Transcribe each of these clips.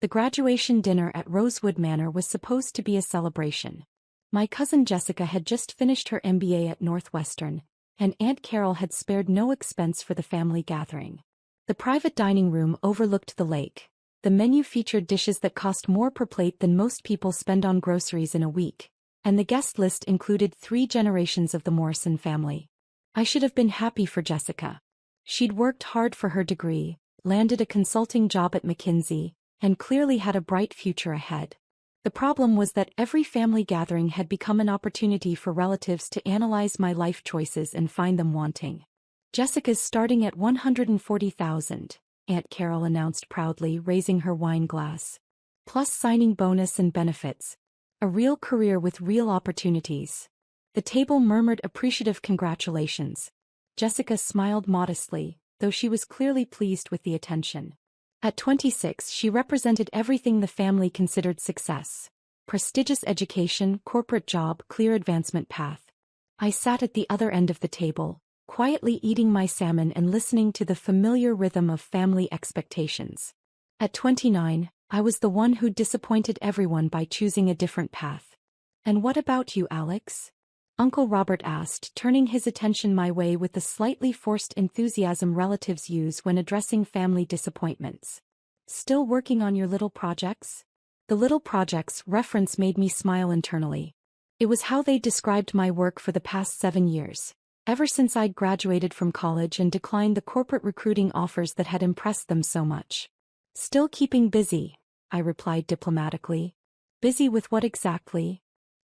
The graduation dinner at Rosewood Manor was supposed to be a celebration. My cousin Jessica had just finished her MBA at Northwestern, and Aunt Carol had spared no expense for the family gathering. The private dining room overlooked the lake. The menu featured dishes that cost more per plate than most people spend on groceries in a week, and the guest list included 3 generations of the Morrison family. I should have been happy for Jessica. She'd worked hard for her degree, landed a consulting job at McKinsey, and clearly had a bright future ahead. The problem was that every family gathering had become an opportunity for relatives to analyze my life choices and find them wanting. "Jessica's starting at $140,000, Aunt Carol announced proudly, raising her wine glass. "Plus signing bonus and benefits. A real career with real opportunities." The table murmured appreciative congratulations. Jessica smiled modestly, though she was clearly pleased with the attention. At 26, she represented everything the family considered success. Prestigious education, corporate job, clear advancement path. I sat at the other end of the table, quietly eating my salmon and listening to the familiar rhythm of family expectations. At 29, I was the one who disappointed everyone by choosing a different path. "And what about you, Alex?" Uncle Robert asked, turning his attention my way with the slightly forced enthusiasm relatives use when addressing family disappointments. "Still working on your little projects?" The little projects reference made me smile internally. It was how they described my work for the past 7 years, ever since I'd graduated from college and declined the corporate recruiting offers that had impressed them so much. "Still keeping busy," I replied diplomatically. "Busy with what exactly?"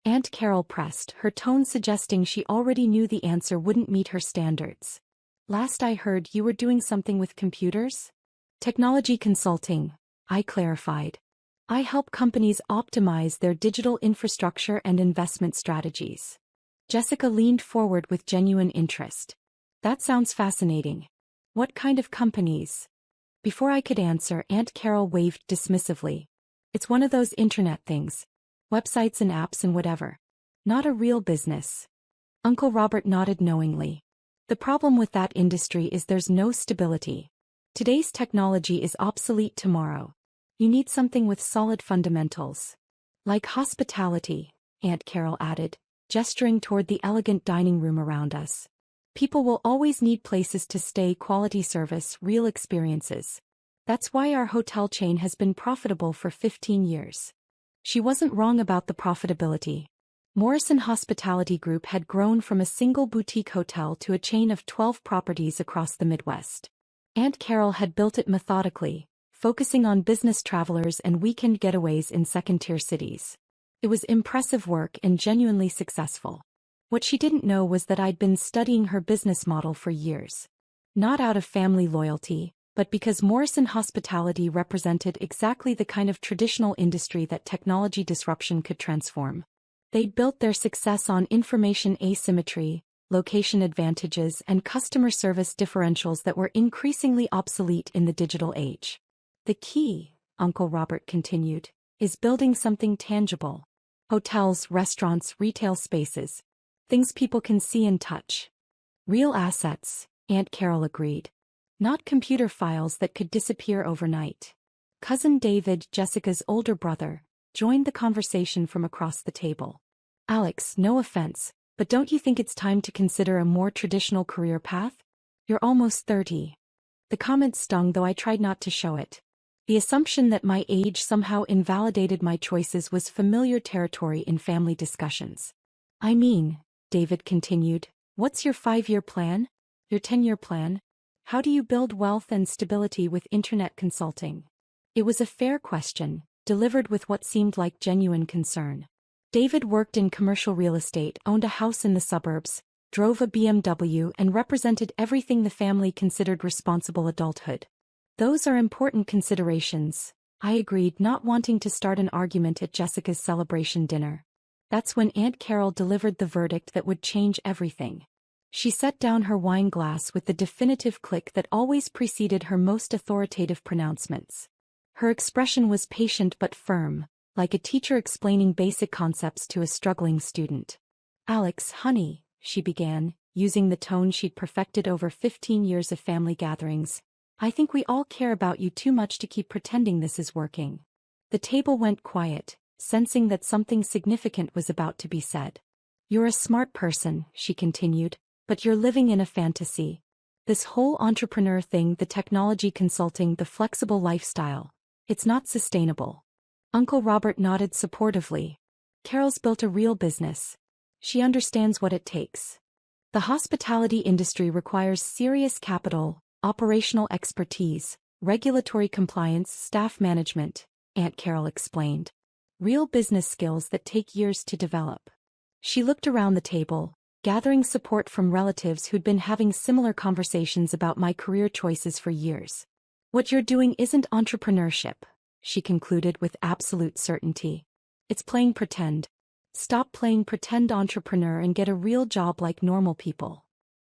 Aunt Carol pressed, her tone suggesting she already knew the answer wouldn't meet her standards. "Last I heard you were doing something with computers?" "Technology consulting," I clarified. "I help companies optimize their digital infrastructure and investment strategies." Jessica leaned forward with genuine interest. "That sounds fascinating. What kind of companies?" Before I could answer, Aunt Carol waved dismissively. "It's one of those internet things. Websites and apps and whatever. Not a real business." Uncle Robert nodded knowingly. "The problem with that industry is there's no stability. Today's technology is obsolete tomorrow. You need something with solid fundamentals." "Like hospitality," Aunt Carol added, gesturing toward the elegant dining room around us. "People will always need places to stay, quality service, real experiences. That's why our hotel chain has been profitable for 15 years. She wasn't wrong about the profitability. Morrison Hospitality Group had grown from a single boutique hotel to a chain of 12 properties across the Midwest. Aunt Carol had built it methodically, focusing on business travelers and weekend getaways in second-tier cities. It was impressive work and genuinely successful. What she didn't know was that I'd been studying her business model for years. Not out of family loyalty, but because Morrison Hospitality represented exactly the kind of traditional industry that technology disruption could transform. They'd built their success on information asymmetry, location advantages, and customer service differentials that were increasingly obsolete in the digital age. "The key," Uncle Robert continued, "is building something tangible. Hotels, restaurants, retail spaces. Things people can see and touch. Real assets," Aunt Carol agreed. "Not computer files that could disappear overnight." Cousin David, Jessica's older brother, joined the conversation from across the table. "Alex, no offense, but don't you think it's time to consider a more traditional career path? You're almost 30. The comment stung, though I tried not to show it. The assumption that my age somehow invalidated my choices was familiar territory in family discussions. "I mean," David continued, "what's your 5-year plan? Your 10-year plan? How do you build wealth and stability with internet consulting?" It was a fair question, delivered with what seemed like genuine concern. David worked in commercial real estate, owned a house in the suburbs, drove a BMW, and represented everything the family considered responsible adulthood. "Those are important considerations," I agreed, not wanting to start an argument at Jessica's celebration dinner. That's when Aunt Carol delivered the verdict that would change everything. She set down her wine glass with the definitive click that always preceded her most authoritative pronouncements. Her expression was patient but firm, like a teacher explaining basic concepts to a struggling student. "Alex, honey," she began, using the tone she'd perfected over 15 years of family gatherings, "I think we all care about you too much to keep pretending this is working. The table went quiet, sensing that something significant was about to be said. "You're a smart person," she continued, "but you're living in a fantasy. This whole entrepreneur thing, the technology consulting, the flexible lifestyle, it's not sustainable." Uncle Robert nodded supportively. "Carol's built a real business. She understands what it takes. The hospitality industry requires serious capital, operational expertise, regulatory compliance, staff management," Aunt Carol explained. "Real business skills that take years to develop." She looked around the table, gathering support from relatives who'd been having similar conversations about my career choices for years. "What you're doing isn't entrepreneurship," she concluded with absolute certainty. "It's playing pretend. Stop playing pretend entrepreneur and get a real job like normal people."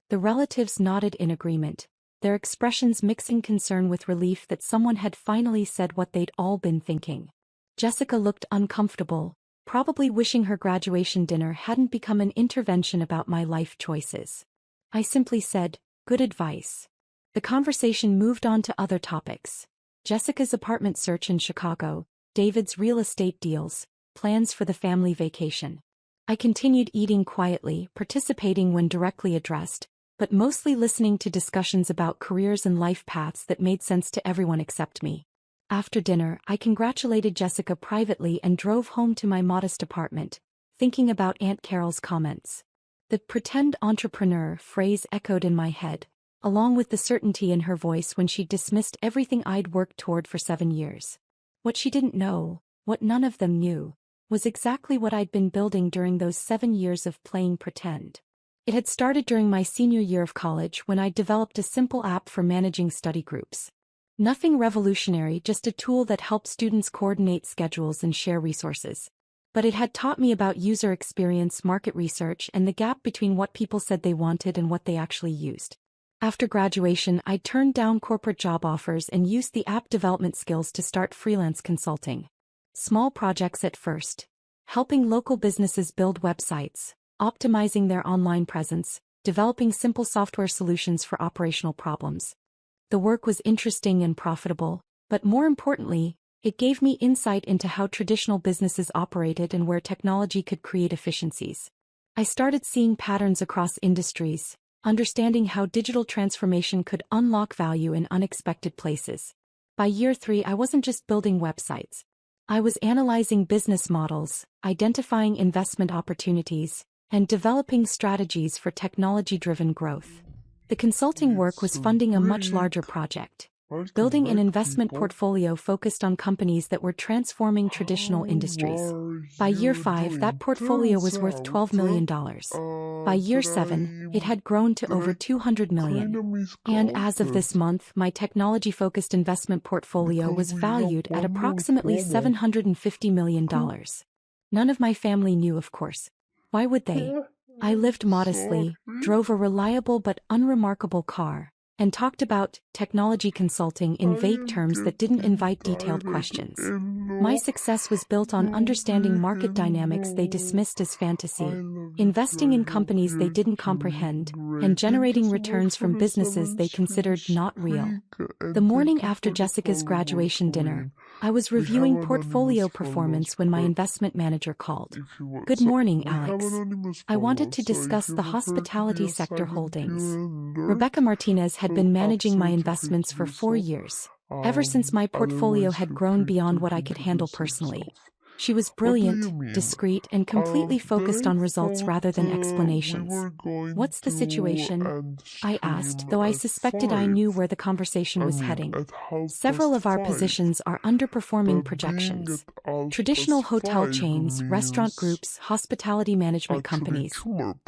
The relatives nodded in agreement, their expressions mixing concern with relief that someone had finally said what they'd all been thinking. Jessica looked uncomfortable, probably wishing her graduation dinner hadn't become an intervention about my life choices. I simply said, "Good advice." The conversation moved on to other topics. Jessica's apartment search in Chicago, David's real estate deals, plans for the family vacation. I continued eating quietly, participating when directly addressed, but mostly listening to discussions about careers and life paths that made sense to everyone except me. After dinner, I congratulated Jessica privately and drove home to my modest apartment, thinking about Aunt Carol's comments. The "pretend entrepreneur" phrase echoed in my head, along with the certainty in her voice when she dismissed everything I'd worked toward for 7 years. What she didn't know, what none of them knew, was exactly what I'd been building during those 7 years of playing pretend. It had started during my senior year of college when I developed a simple app for managing study groups. Nothing revolutionary, just a tool that helped students coordinate schedules and share resources. But it had taught me about user experience, market research, and the gap between what people said they wanted and what they actually used. After graduation, I turned down corporate job offers and used the app development skills to start freelance consulting. Small projects at first, helping local businesses build websites, optimizing their online presence, developing simple software solutions for operational problems. The work was interesting and profitable, but more importantly, it gave me insight into how traditional businesses operated and where technology could create efficiencies. I started seeing patterns across industries, understanding how digital transformation could unlock value in unexpected places. By year 3, I wasn't just building websites. I was analyzing business models, identifying investment opportunities, and developing strategies for technology-driven growth. The consulting work was funding a much larger project, building an investment portfolio focused on companies that were transforming traditional industries. By year 5, that portfolio was worth $12 million. By year 7, it had grown to over $200 million. And as of this month, my technology-focused investment portfolio was valued at approximately $750 million. None of my family knew, of course. Why would they? I lived modestly, drove a reliable but unremarkable car, and talked about technology consulting in vague terms that didn't invite detailed questions. My success was built on understanding market dynamics they dismissed as fantasy, investing in companies they didn't comprehend, and generating returns from businesses they considered not real. The morning after Jessica's graduation dinner, I was reviewing portfolio performance when my investment manager called. "Good morning, Alex. I wanted to discuss the hospitality sector holdings." Rebecca Martinez had been managing my investments for 4 years, ever since my portfolio had grown beyond what I could handle personally. She was brilliant, discreet, and completely focused on results rather than explanations. "What's the situation?" I asked, though I suspected I knew where the conversation was heading. "Several of our positions are underperforming projections. Traditional hotel chains, restaurant groups, hospitality management companies.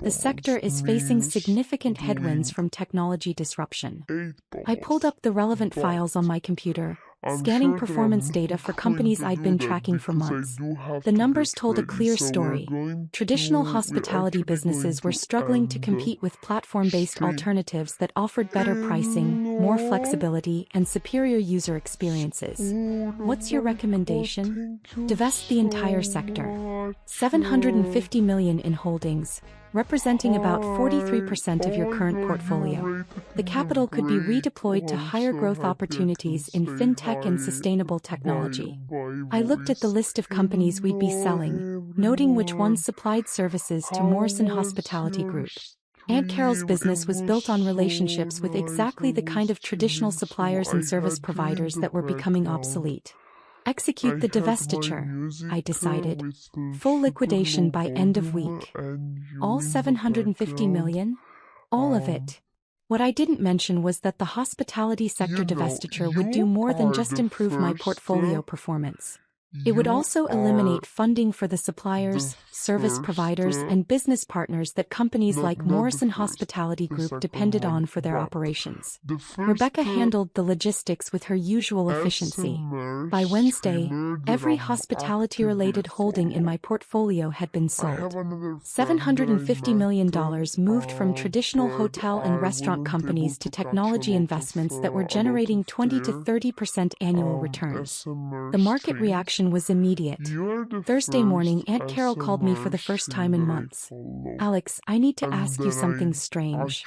The sector is facing significant headwinds from technology disruption." I pulled up the relevant files on my computer, scanning performance data for companies I'd been tracking for months. The numbers told a clear story. Traditional hospitality businesses were struggling to compete with platform-based alternatives that offered better pricing, more flexibility, and superior user experiences. "What's your recommendation?" "Divest the entire sector. $750 million in holdings, representing about 43% of your current portfolio. The capital could be redeployed to higher growth opportunities in fintech and sustainable technology. I looked at the list of companies we'd be selling, noting which ones supplied services to Morrison Hospitality Group. Aunt Carol's business was built on relationships with exactly the kind of traditional suppliers and service providers that were becoming obsolete. Execute the divestiture, I decided. Full liquidation by end of week. All $750 million? All of it. What I didn't mention was that the hospitality sector divestiture would do more than just improve my portfolio performance. It would also eliminate funding for the suppliers, service providers, and business partners that companies like Morrison Hospitality Group depended on for their operations. Rebecca handled the logistics with her usual efficiency. By Wednesday, every hospitality-related holding in my portfolio had been sold. $750 million moved from traditional hotel and restaurant companies to technology investments that were generating 20 to 30% annual returns. The market reaction was immediate. Thursday morning, Aunt Carol called me for the first time in months. Alex, I need to ask you something strange.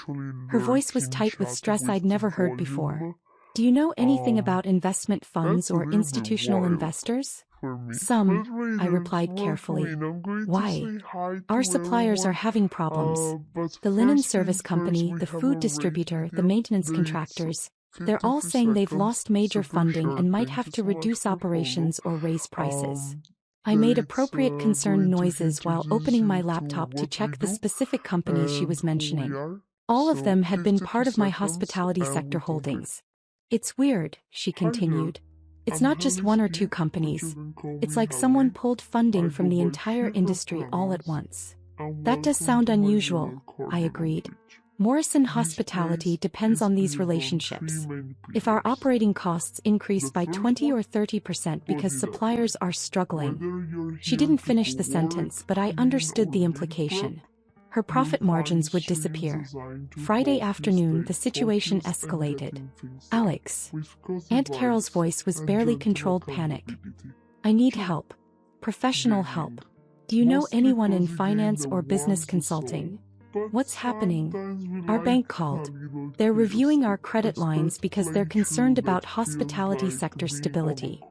Her voice was tight with stress I'd never heard before. Do you know anything about investment funds or institutional investors? Some, I replied carefully. Why? Our suppliers are having problems. The linen service company, the food distributor, the maintenance contractors, they're all saying they've lost major funding and might have to reduce operations or raise prices. I made appropriate concerned noises while opening my laptop to check the specific companies she was mentioning. All of them had been part of my hospitality sector holdings. It's weird, she continued. It's not just one or two companies. It's like someone pulled funding from the entire industry all at once. That does sound unusual, I agreed. Morrison Hospitality depends on these relationships. If our operating costs increase by 20 or 30% because suppliers are struggling. She didn't finish the sentence, but I understood the implication. Her profit margins would disappear. Friday afternoon, the situation escalated. Alex. Aunt Carol's voice was barely controlled panic. I need help. Professional help. Do you know anyone in finance or business consulting? What's happening? Our bank called. They're reviewing our credit lines because they're concerned about hospitality sector stability.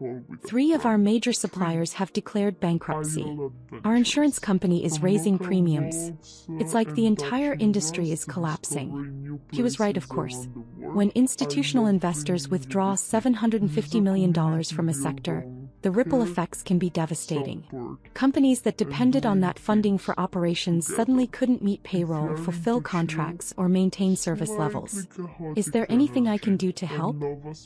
3 of our major suppliers have declared bankruptcy. Our insurance company is raising premiums. It's like the entire industry is collapsing. He was right, of course. When institutional investors withdraw $750 million from a sector, the ripple effects can be devastating. Companies that depended on that funding for operations suddenly couldn't meet payroll, fulfill contracts, or maintain service levels. Is there anything I can do to help?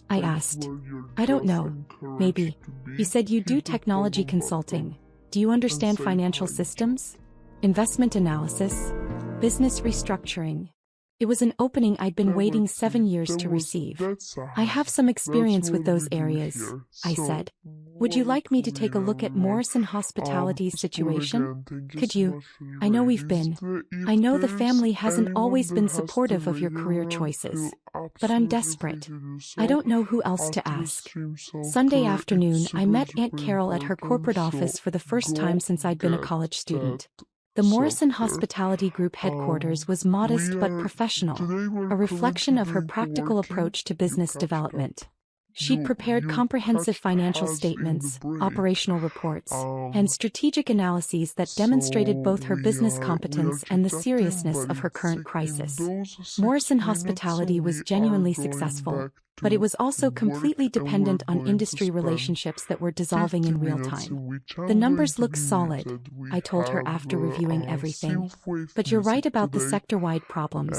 I asked. I don't know. Maybe. You said you do technology consulting. Do you understand financial systems? Investment analysis? Business restructuring? It was an opening I'd been waiting 7 years to receive. I have some experience with those areas, I said. Would you like me to take a look at Morrison Hospitality's situation? Could you? I know the family hasn't always been supportive of your career choices. But I'm desperate. I don't know who else to ask. Sunday afternoon, I met Aunt Carol at her corporate office for the first time since I'd been a college student. The Morrison Hospitality Group headquarters was modest but professional, a reflection of her practical approach to business development. She'd prepared comprehensive financial statements, operational reports, and strategic analyses that demonstrated both her business competence and the seriousness of her current crisis. Morrison Hospitality was genuinely successful, but it was also completely dependent on industry relationships that were dissolving in real time. The numbers look solid, I told her after reviewing everything. But you're right about the sector-wide problems.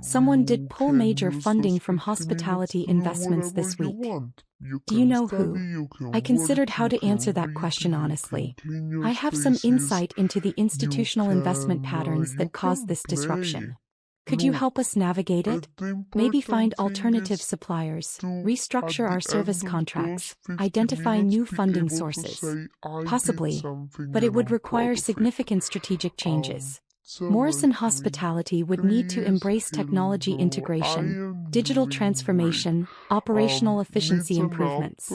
Someone did pull major funding from hospitality investments this week. Do you know who? I considered how to answer that question honestly. I have some insight into the institutional investment patterns that caused this disruption. Could you help us navigate it? Maybe find alternative suppliers, restructure our service contracts, identify new funding sources. Possibly, but it would require significant strategic changes. Morrison Hospitality would need to embrace technology integration, digital transformation, operational efficiency improvements.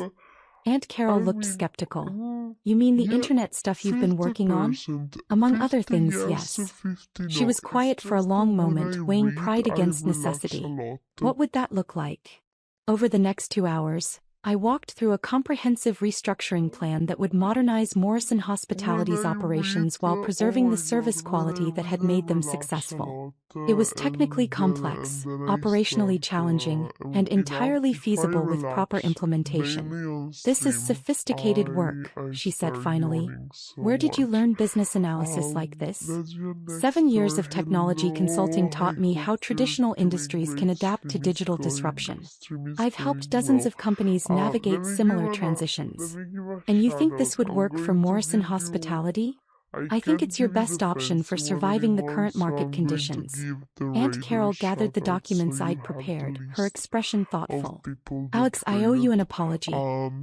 Aunt Carol looked skeptical. You mean the Yeah, internet stuff you've been working on? 50%. Among other 50 things, yes, yes. 50 She no. was It's quiet for a just that long when I moment, weighing read, pride I against relax a necessity. lot. What would that look like? Over the next 2 hours, I walked through a comprehensive restructuring plan that would modernize Morrison When Hospitality's I read, operations while oh preserving the my service god, when I quality that had read, I made them relax a successful. lot. It was technically And complex, then I operationally start, challenging, and enough entirely if I feasible with proper relax implementation. mainly on This is stream, sophisticated work, I she said start finally. yawning so Where did you much. learn business analysis like this? That's your next 7 years door. of technology consulting Hello, I taught me hope how you're traditional doing industries can great. adapt to digital disruption. Stream is I've going helped dozens well. of companies navigate similar Let transitions. me give a And you shout think out. this would I'm work for going to Morrison give you. Hospitality? I I think can't it's your give you the best option for fancy one surviving the anymore, current so market I'm going to conditions. give the Aunt regular Carol gathered shout the out so documents you I'd have the prepared, her list expression of thoughtful. people that Alex, I owe you an traded. apology.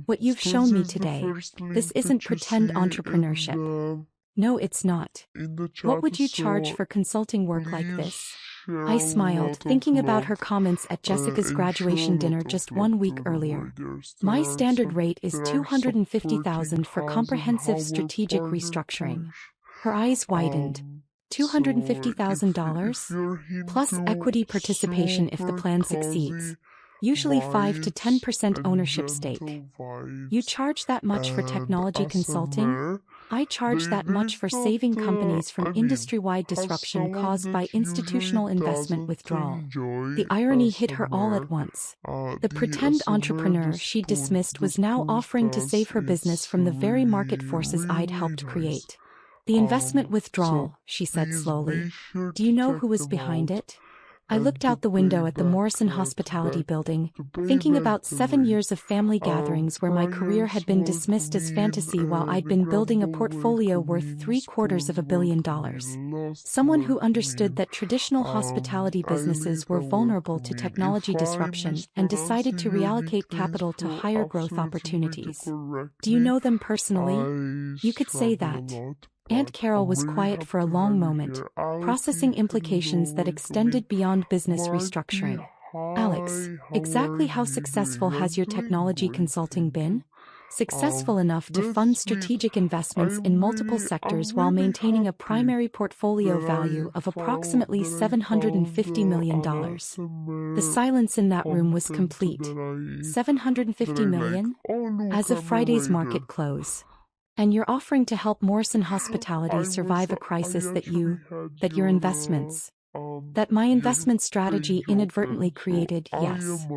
What you've So this shown me is the today, first this link isn't that you pretend see entrepreneurship. No, it's not. in the What chat, would you charge so for consulting work like please this? share I a smiled, lot of thinking about her love comments at Jessica's and share a graduation dinner lot of just love 1 week to the earlier. riders. My standard rate is There are supporting $250,000 for cause and comprehensive our strategic partner restructuring. push. Her eyes widened. So if $250,000? you're Plus into equity participation if the super plan succeeds. cozy Usually 5 to vibes 10% and ownership stake. gentle You vibes charge that much for and technology consulting? ASMR, I charge that there much is for not, saving companies from I mean, industry-wide as disruption someone caused by that usually institutional investment doesn't withdrawal. enjoy The irony hit her all ASMR, at once. The the pretend ASMR, entrepreneur she'd dismissed was now offering to save her business it's from the very market really, forces I'd really helped nice. create. The investment So withdrawal, she said please be slowly. sure Do to you know check who was them behind out it? I and looked out the window at the Morrison Hospitality building, to pay thinking back about the 7 rate. years of family gatherings where my career Priors had been was dismissed as mean fantasy while I'd and been building a Grumble portfolio worth welcome in, $750 Spurs million. welcome in, Lost Someone who welcome understood in. that traditional hospitality I businesses leave were a vulnerable to welcome in. If technology I disruption and decided to mispronounce your reallocate nicknames, capital to feel higher growth absolutely free to opportunities. correct Do you me. know them personally? I You could say struggle a that. lot, Aunt but Carol I'm was really quiet happy for a to have long you moment, here. Alki, processing implications that hello, extended beyond business Marty, restructuring. Alex, hi, how exactly are how you successful doing? has I'm your doing technology great, consulting thank you. been? Successful enough to fund That's sweet. strategic investments in multiple I'm sectors while really maintaining a happy primary portfolio value of approximately $750 million. an dollars. The ASMR silence in that room was content complete. that 750 I like. million? Oh look, As of I'm a Friday's raider. market close. And you're offering to help Morrison Hospitality survive a I crisis actually had that your investments, that my your investment strategy page inadvertently open, so created, I yes. am a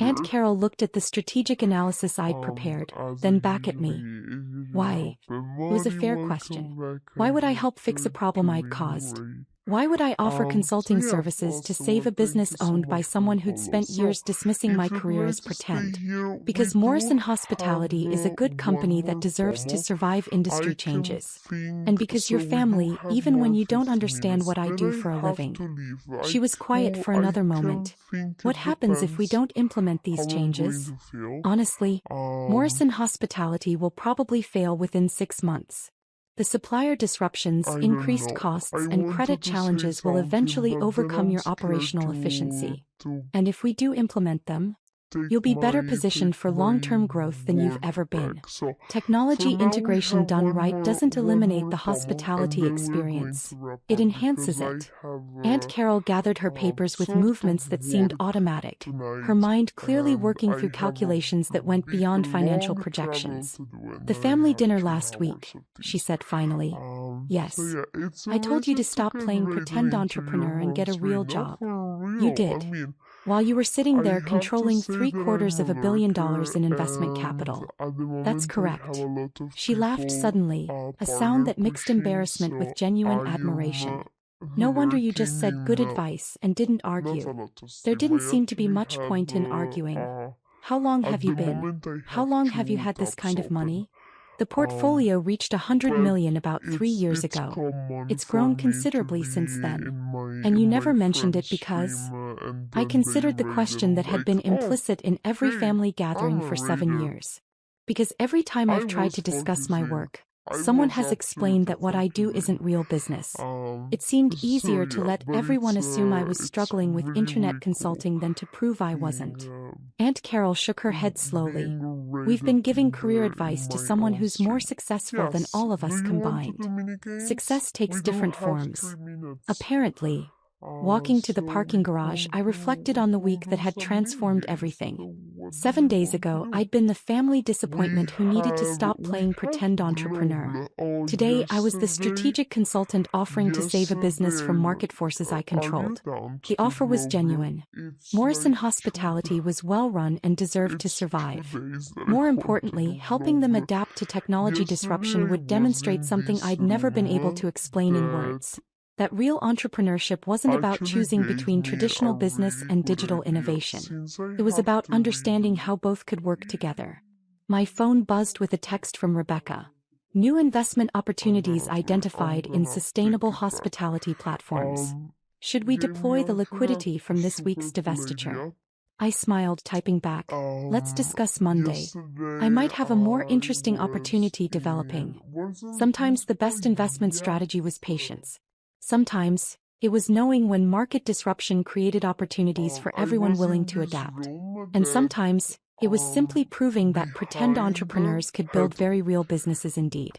Aunt raider. Carol looked at the strategic analysis I'd prepared, As then I back at me. usually Why? open It was a money, fair question. welcome back. Why I would I hope help fix a you're problem I'd doing caused? great. Why would I offer So consulting yeah, services to awesome. save a Thank business you so owned by much for the someone who'd follow. spent So, years dismissing my if you'd career like as to stay pretend? here, we Because do Morrison have Hospitality is a good one company that more deserves to promo. survive industry I can changes. think And because your so. We do family, have even when more you don't 50 understand minutes. what I Then do for a I have living. to leave. She was quiet for another I moment. can think What it happens if we depends don't implement how these I'm going changes? to feel. Honestly, Um, Morrison Hospitality will probably fail within 6 months. The supplier disruptions, I don't increased know. costs, I and wanted credit to say challenges will something, eventually but then overcome I'm your scared operational efficiency. to And if we do implement them, you'll be better positioned for long-term growth than you've word ever been. back. So for Technology now we integration have done right doesn't one eliminate more the promo, and hospitality then we're going experience. to wrap It up because enhances I it. have Aunt Carol gathered her papers with sort movements of that seemed work automatic, her tonight, mind clearly and working I through have a calculations that went big beyond financial long travel projections. to do, and The then I family have dinner 3 hours last week, of she this. said finally. So Yes. yeah, it's I told you to amazing to stop get playing Raider pretend into entrepreneur your and home get a real screen. No, job. for You real. I did. mean, While you were sitting I there have to controlling say that I'm 3/4 a of $1 billion lurker, in investment and capital. at the That's moment I have correct. a lot of She laughed people, suddenly, a sound partner that mixed pushing, embarrassment with so genuine I admiration. am No wonder you just lurking said good in advice and didn't not a argue. lot of There stream. didn't I seem to be actually much had point in arguing. How long have at you the been? moment I How have long have you 2 had this tabs kind of open. money? The portfolio reached 100 But million about 3 years it's ago. common It's for grown me to considerably be since then. in And you my never mentioned friend's it because stream, and I then they considered the raid question and that had like, been oh, implicit in every hey, family I'm gathering a for 7 raider. years. Because every time I I've tried was to discuss my focusing. work, Someone has explained that what I do isn't real business. It seemed easier to let everyone assume I was struggling with internet consulting than to prove I wasn't. Aunt Carol shook her head slowly. We've been giving career advice to someone who's more successful than all of us combined. Success takes different forms. Apparently. Walking to the parking garage, I reflected on the week that had transformed everything. 7 days ago, I'd been the family disappointment who needed to stop playing pretend entrepreneur. Today, I was the strategic consultant offering to save a business from market forces I controlled. The offer was genuine. Morrison Hospitality was well-run and deserved to survive. More importantly, helping them adapt to technology disruption would demonstrate something I'd never been able to explain in words. That real entrepreneurship wasn't about choosing between traditional business and digital innovation. It was about understanding how both could work together. My phone buzzed with a text from Rebecca. New investment opportunities identified in sustainable hospitality platforms. Should we deploy the liquidity from this week's divestiture? I smiled, typing back. Let's discuss Monday. I might have a more interesting opportunity developing. Sometimes the best investment strategy was patience. Sometimes, it was knowing when market disruption created opportunities for everyone willing to adapt. And sometimes, it was simply proving that pretend entrepreneurs could build very real businesses indeed.